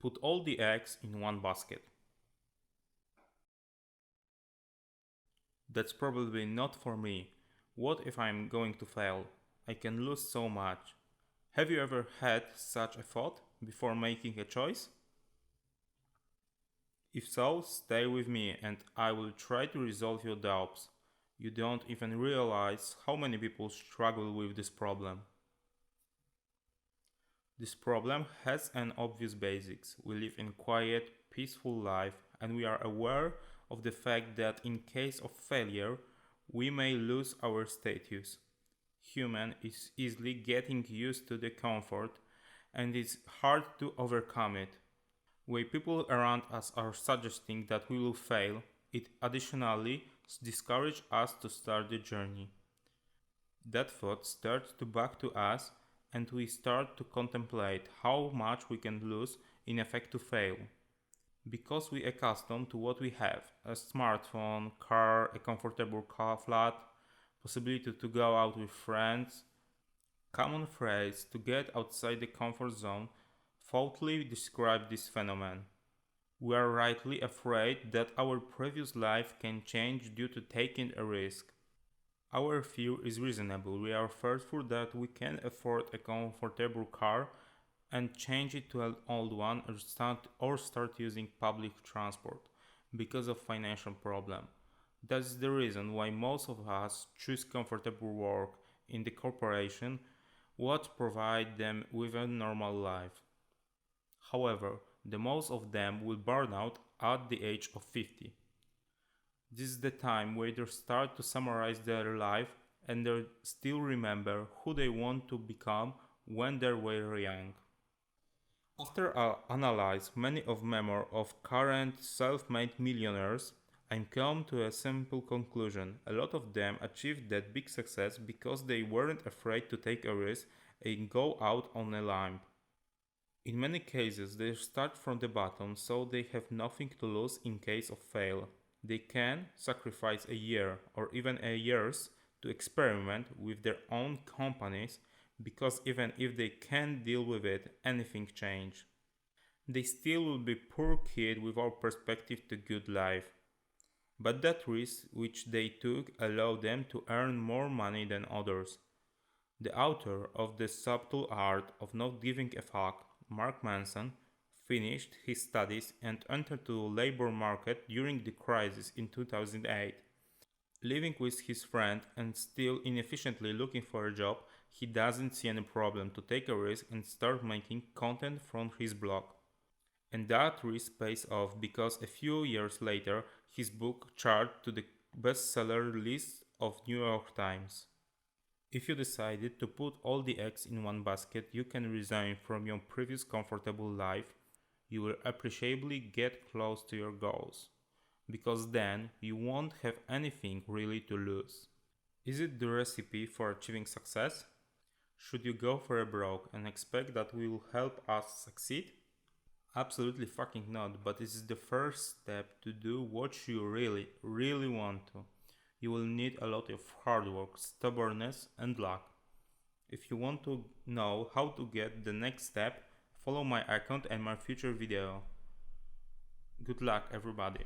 Put all the eggs in one basket. That's probably not for me. What if I'm going to fail? I can lose so much. Have you ever had such a thought before making a choice? If so, stay with me and I will try to resolve your doubts. You don't even realize how many people struggle with this problem. This problem has an obvious basics. We live in quiet, peaceful life and we are aware of the fact that in case of failure, we may lose our status. Human is easily getting used to the comfort and it's hard to overcome it. When people around us are suggesting that we will fail, it additionally discourages us to start the journey. That thought starts to back to us and we start to contemplate how much we can lose in effect to fail. Because we accustomed to what we have, a smartphone, car, a comfortable car flat, possibility to go out with friends, common phrase to get outside the comfort zone thoughtfully describe this phenomenon. We are rightly afraid that our previous life can change due to taking a risk. Our fear is reasonable. We are fearful that we can afford a comfortable car and change it to an old one or start using public transport because of financial problem. That's the reason why most of us choose comfortable work in the corporation what provide them with a normal life. However, the most of them will burn out at the age of 50. This is the time where they start to summarize their life and they still remember who they want to become when they were young. After I analyze many of memory of current self-made millionaires, I come to a simple conclusion. A lot of them achieved that big success because they weren't afraid to take a risk and go out on a limb. In many cases, they start from the bottom, so they have nothing to lose in case of fail. They can sacrifice a year or even a years to experiment with their own companies because even if they can't deal with it, anything change. They still will be poor kid without perspective to good life. But that risk which they took allowed them to earn more money than others. The author of The Subtle Art of Not Giving a Fuck, Mark Manson, finished his studies and entered the labor market during the crisis in 2008. Living with his friend and still inefficiently looking for a job, he doesn't see any problem to take a risk and start making content from his blog. And that risk pays off because a few years later, his book charted to the bestseller list of New York Times. If you decided to put all the eggs in one basket, you can resign from your previous comfortable life. You will appreciably get close to your goals, because then you won't have anything really to lose. Is it the recipe for achieving success? Should you go for a broke and expect that we will help us succeed? Absolutely fucking not, but it is the first step to do what you really want to. You will need a lot of hard work, stubbornness, and luck. If you want to know how to get the next step, follow my account and my future video. Good luck, everybody.